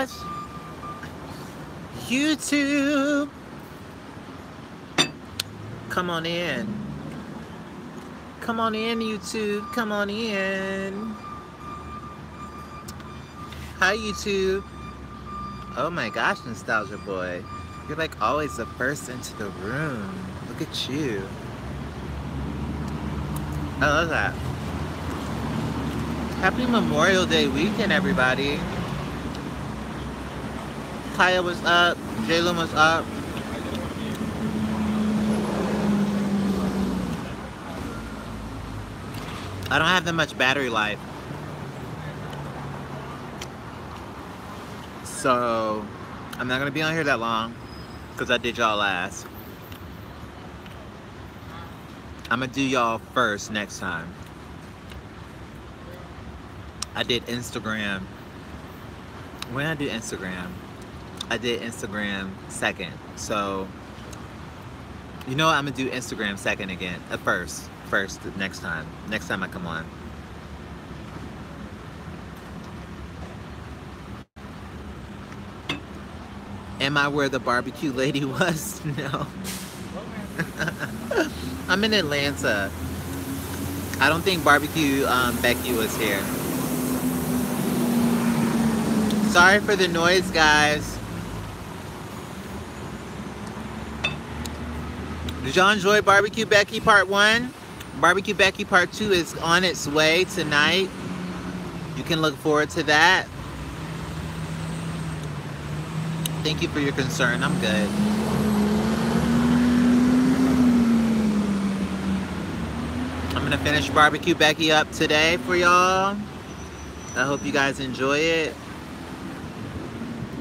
gosh. YouTube. Come on in. Come on in, YouTube. Come on in. Hi, YouTube. Oh my gosh, Nostalgia Boy. You're like always the first into the room. Look at you. I love that. Happy Memorial Day weekend, everybody. Kaya was up. Jalen was up. I don't have that much battery life. So, I'm not going to be on here that long because I did y'all last. I'm going to do y'all first next time. I did Instagram. When I do Instagram, I did Instagram second. So, you know what? I'm going to do Instagram second again. First next time I come on. Am I where the barbecue lady was? No. I'm in Atlanta. I don't think barbecue Becky was here. Sorry for the noise, guys. Did y'all enjoy Barbecue Becky Part 1? Barbecue Becky Part 2 is on its way tonight. You can look forward to that. Thank you for your concern. I'm good. I'm gonna finish Barbecue Becky up today for y'all. I hope you guys enjoy it.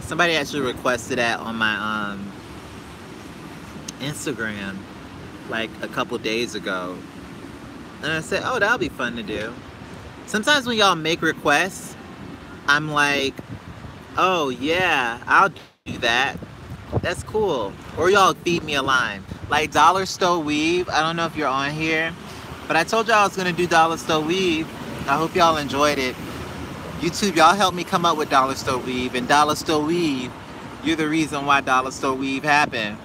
Somebody actually requested that on my Instagram like a couple days ago. And I said, oh, that'll be fun to do. Sometimes when y'all make requests, I'm like, oh yeah, I'll do that. That's cool. Or y'all feed me a line. Like Dollar Store Weave. I don't know if you're on here, but I told y'all I was gonna do Dollar Store Weave. I hope y'all enjoyed it. YouTube, y'all helped me come up with Dollar Store Weave. And Dollar Store Weave, you're the reason why Dollar Store Weave happened.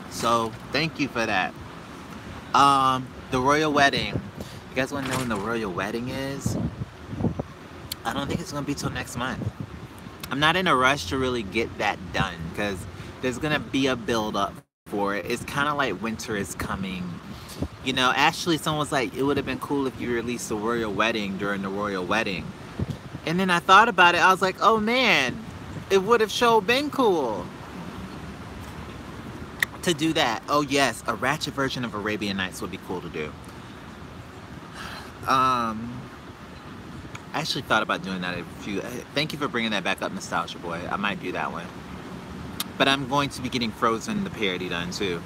So, thank you for that. The Royal Wedding. You guys want to know when the Royal Wedding is? I don't think it's going to be till next month. I'm not in a rush to really get that done because there's going to be a build-up for it. It's kind of like winter is coming. You know, actually someone was like, it would have been cool if you released the Royal Wedding during the Royal Wedding. And then I thought about it. I was like, oh man, it would have sure been cool to do that. Oh yes, a ratchet version of Arabian Nights would be cool to do. I actually thought about doing that a few. Thank you for bringing that back up, Nostalgia Boy. I might do that one. But I'm going to be getting Frozen the parody done too.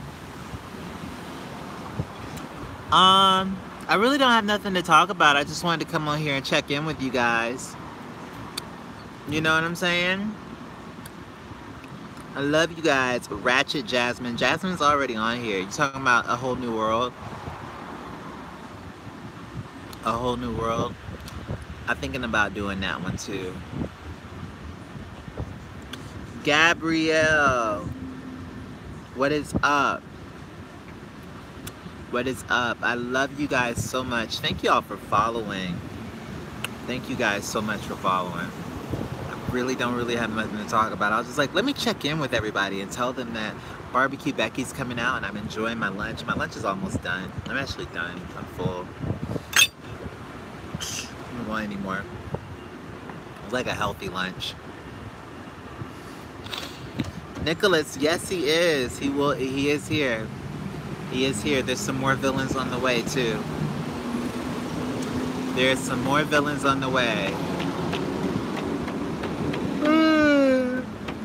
I really don't have nothing to talk about. I just wanted to come on here and check in with you guys. You know what I'm saying? I love you guys. Ratchet Jasmine. Jasmine's already on here. You talking about A Whole New World? A Whole New World? I'm thinking about doing that one too. Gabrielle. What is up? What is up? I love you guys so much. Thank you all for following. Thank you guys so much for following. I really don't have nothing to talk about. I was just like, let me check in with everybody and tell them that Barbecue Becky's coming out and I'm enjoying my lunch. My lunch is almost done. I'm actually done. I'm full. I don't want any more. It's like a healthy lunch. Nicholas, yes he is. He is here. He is here. There's some more villains on the way too. There's some more villains on the way.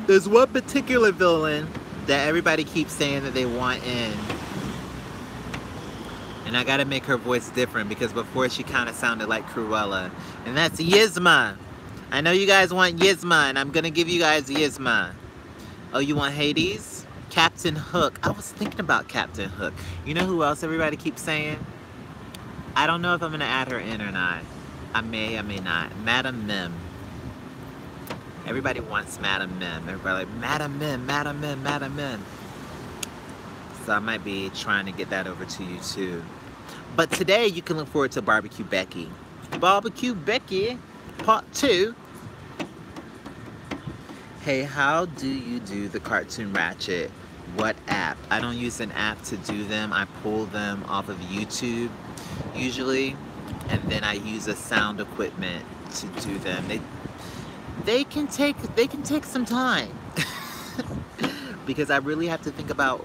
There's one particular villain that everybody keeps saying that they want in. And I gotta make her voice different because before she kind of sounded like Cruella. And that's Yzma. I know you guys want Yzma and I'm gonna give you guys Yzma. Oh, you want Hades? Captain Hook. I was thinking about Captain Hook. You know who else everybody keeps saying? I don't know if I'm gonna add her in or not. I may not. Madam Mim. Everybody wants Madam Mim. Everybody like, Madam Mim, Madam Mim, Madam Mim. So I might be trying to get that over to you too. But today you can look forward to Barbecue Becky. Barbecue Becky, part 2. Hey, how do you do the cartoon Ratchet? What app? I don't use an app to do them. I pull them off of YouTube usually, and then I use a sound equipment to do them. They can take some time because I really have to think about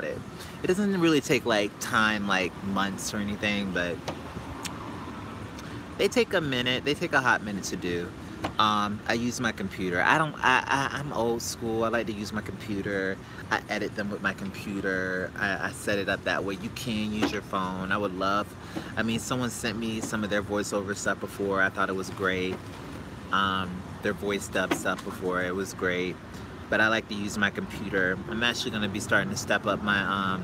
it. It doesn't really take like time, like months or anything, but they take a minute. They take a hot minute to do. I use my computer. I'm old school. I like to use my computer. I edit them with my computer. I set it up that way. You can use your phone. I would love, someone sent me some of their voiceover stuff before. I thought it was great. Their voice dub stuff before. It was great. But I like to use my computer. I'm actually going to be starting to step up my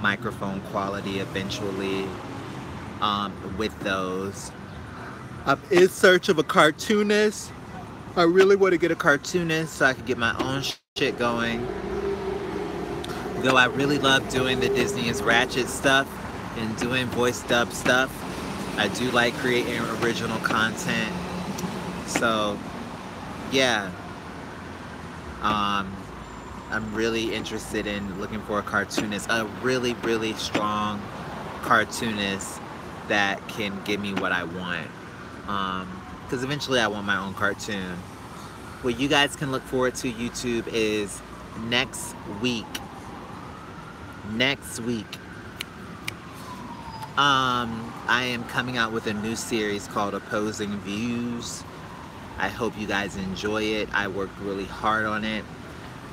microphone quality eventually with those. I'm in search of a cartoonist. I really want to get a cartoonist so I can get my own shit going. Though I really love doing the Disney is Ratchet stuff and doing voice dub stuff. I do like creating original content. So, yeah. I'm really interested in looking for a cartoonist. A really, really strong cartoonist that can give me what I want. Because eventually I want my own cartoon. What you guys can look forward to YouTube is next week. I am coming out with a new series called Opposing Views. I hope you guys enjoy it. I worked really hard on it.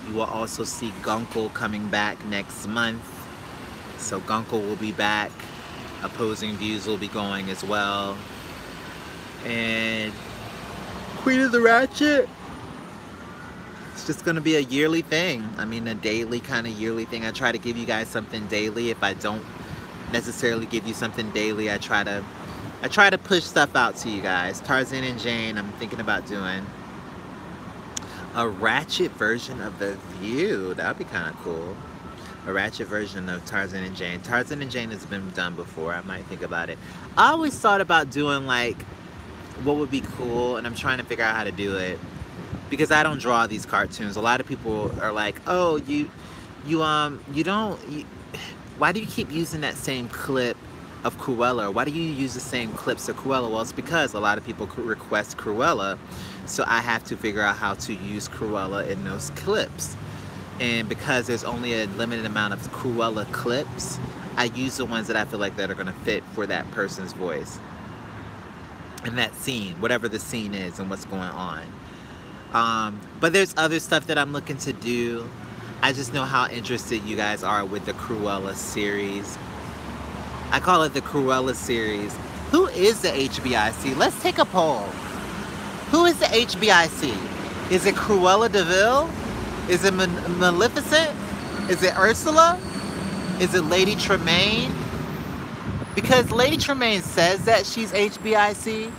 You will also see Gunkel coming back next month. So Gunkel will be back. Opposing Views will be going as well. And Queen of the Ratchet, it's just going to be a yearly thing. A daily kind of yearly thing. I try to give you guys something daily. If I don't necessarily give you something daily, I try to push stuff out to you guys. Tarzan and Jane, I'm thinking about doing a Ratchet version of The View. That would be kind of cool. A Ratchet version of Tarzan and Jane. Tarzan and Jane has been done before. I might think about it. I always thought about doing like what would be cool, and I'm trying to figure out how to do it because I don't draw these cartoons. A lot of people are like, oh, why do you keep using that same clip of Cruella? Why do you use the same clips of Cruella? Well, it's because a lot of people request Cruella, so I have to figure out how to use Cruella in those clips. And because there's only a limited amount of Cruella clips, I use the ones that I feel like that are going to fit for that person's voice. And that scene, whatever the scene is and what's going on. But there's other stuff that I'm looking to do. I just know how interested you guys are with the Cruella series. I call it the Cruella series. Who is the HBIC? Let's take a poll. Who is the HBIC? Is it Cruella de Vil? Is it Maleficent? Is it Ursula? Is it Lady Tremaine? Because Lady Tremaine says that she's HBIC,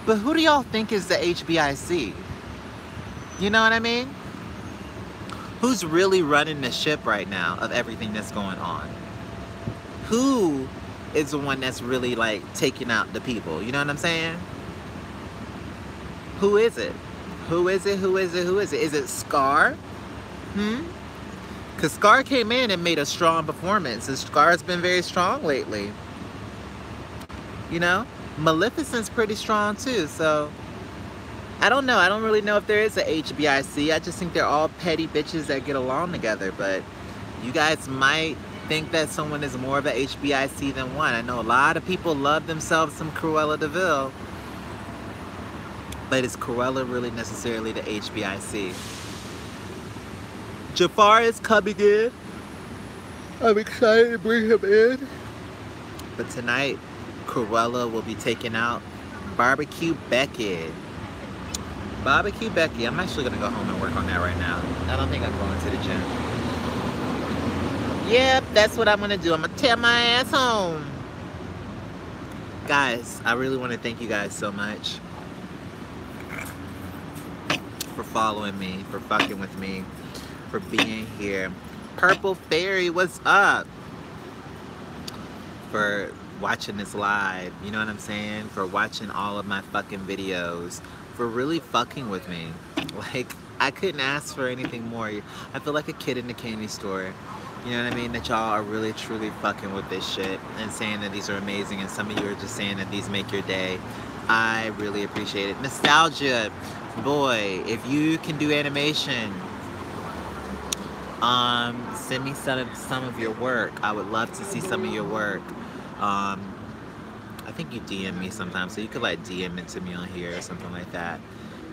but who do y'all think is the HBIC? You know what I mean? Who's really running the ship right now of everything that's going on? Who is the one that's really like taking out the people? You know what I'm saying? Who is it? Who is it? Who is it? Who is it? Is it Scar? Because Scar came in and made a strong performance, and Scar's been very strong lately. You know, Maleficent's pretty strong too, so I don't know. I don't really know if there is a HBIC. I just think they're all petty bitches that get along together, but you guys might think that someone is more of a HBIC than one. I know a lot of people love themselves some Cruella de Vil, but is Cruella really necessarily the HBIC? Jafar is coming in. I'm excited to bring him in. But tonight, Cruella will be taking out Barbecue Becky. Barbecue Becky. I'm actually going to go home and work on that right now. I don't think I'm going to the gym. Yep, that's what I'm going to do. I'm going to tear my ass home. Guys, I really want to thank you guys so much following me, for fucking with me, for being here. Purple Fairy, what's up? For watching this live, you know what I'm saying? For watching all of my fucking videos, for really fucking with me. Like, I couldn't ask for anything more. I feel like a kid in the candy store. You know what I mean? That y'all are really truly fucking with this shit and saying that these are amazing, and some of you are just saying that these make your day. I really appreciate it. Nostalgia, boy, if you can do animation, send me some of your work. I would love to see some of your work. I think you DM me sometimes, so you could like DM it to me on here or something like that.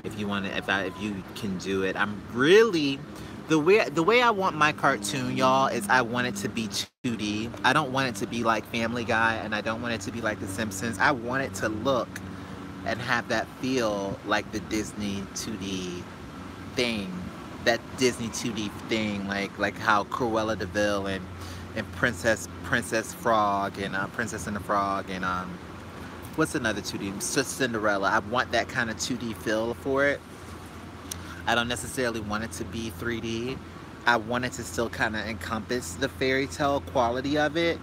If you want to, if you can do it. I'm really, the way I want my cartoon, y'all, is I want it to be 2D. I don't want it to be like Family Guy, and I don't want it to be like The Simpsons. I want it to look and have that feel like the Disney 2D thing. That Disney 2D thing, like how Cruella de Vil and Princess Frog and Princess and the Frog and what's another 2D? Cinderella. I want that kind of 2D feel for it. I don't necessarily want it to be 3D. I want it to still kind of encompass the fairy tale quality of it.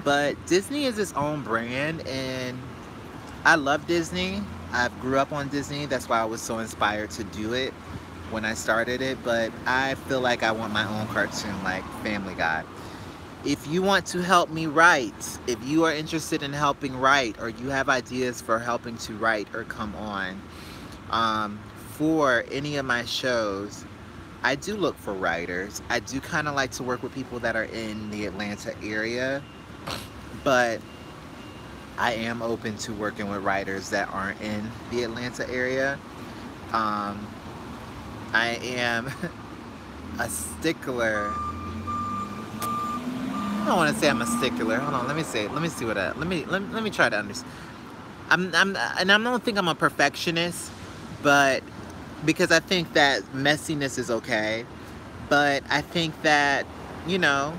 But Disney is its own brand, and I love Disney. I grew up on Disney. That's why I was so inspired to do it when I started it. But I feel like I want my own cartoon like Family Guy. If you want to help me write, if you are interested in helping write, or you have ideas for helping to write or come on for any of my shows, I do look for writers. I do kind of like to work with people that are in the Atlanta area, but I am open to working with writers that aren't in the Atlanta area. I am a stickler. I don't want to say I'm a stickler. Hold on, let me see what let me try to understand. I don't think I'm a perfectionist, but because I think that messiness is okay, but I think that, you know,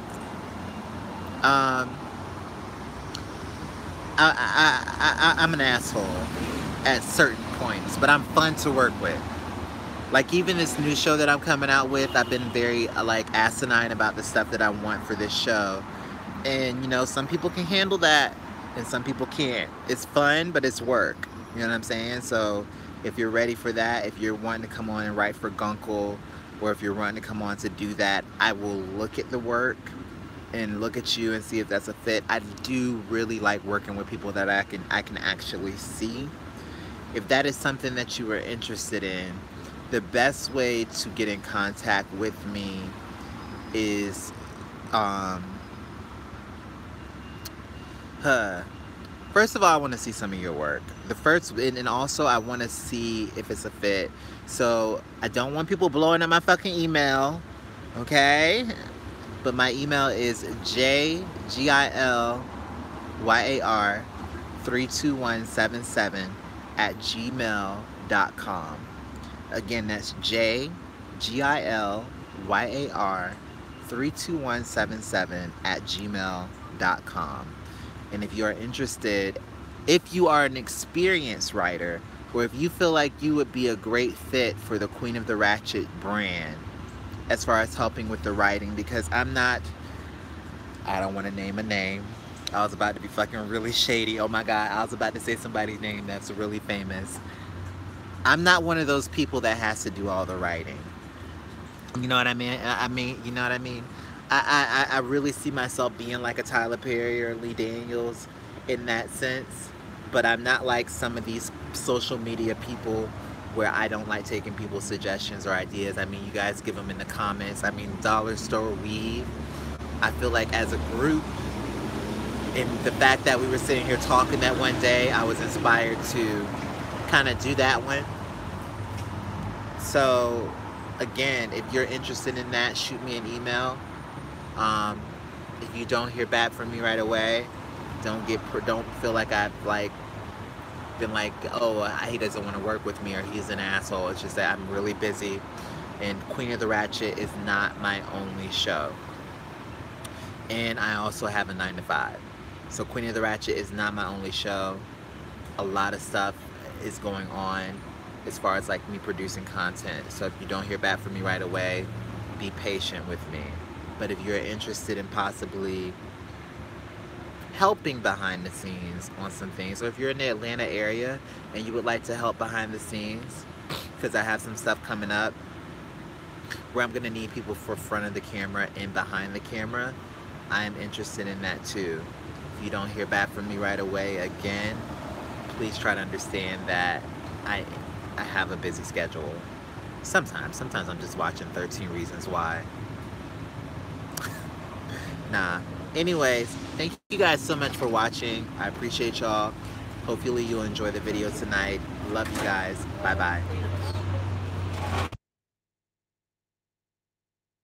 I'm an asshole at certain points, but I'm fun to work with. Like, even this new show that I'm coming out with, I've been very, like, asinine about the stuff that I want for this show. And, you know, some people can handle that, and some people can't. It's fun, but it's work. You know what I'm saying? So, if you're ready for that, if you're wanting to come on and write for Gunkel, or if you're wanting to come on to do that, I will look at the work and look at you and see if that's a fit. I do really like working with people that I can actually see. If that is something that you are interested in, the best way to get in contact with me is first of all, I want to see some of your work. And also I want to see if it's a fit. So I don't want people blowing up my fucking email, okay? But my email is jgilYar32177@gmail.com. Again, that's jgilYar32177@gmail.com. And if you are interested, if you are an experienced writer, or if you feel like you would be a great fit for the Queen of the Ratchet brand, as far as helping with the writing, because I don't want to name a name. I was about to be fucking really shady. Oh my God, I was about to say somebody's name that's really famous. I'm not one of those people that has to do all the writing. You know what I mean? You know what I mean? I really see myself being like a Tyler Perry or Lee Daniels in that sense. But I'm not like some of these social media people where I don't like taking people's suggestions or ideas. I mean, you guys give them in the comments. I mean, Dollar Store Weave. I feel like as a group, and the fact that we were sitting here talking that one day, I was inspired to kind of do that one. So again, if you're interested in that, shoot me an email. If you don't hear back from me right away, don't feel like I've been like, oh, he doesn't want to work with me or he's an asshole. It's just that I'm really busy, and Queen of the Ratchet is not my only show, and I also have a 9-to-5. So Queen of the Ratchet is not my only show. A lot of stuff is going on as far as like me producing content. So if you don't hear back from me right away, be patient with me. But if you're interested in possibly helping behind the scenes on some things, or if you're in the Atlanta area and you would like to help behind the scenes, because I have some stuff coming up where I'm going to need people for front of the camera and behind the camera, I am interested in that too. If you don't hear back from me right away, again, please try to understand that I have a busy schedule. Sometimes I'm just watching 13 Reasons Why. Nah. Anyways, thank you guys so much for watching. I appreciate y'all. Hopefully you'll enjoy the video tonight. Love you guys. Bye-bye.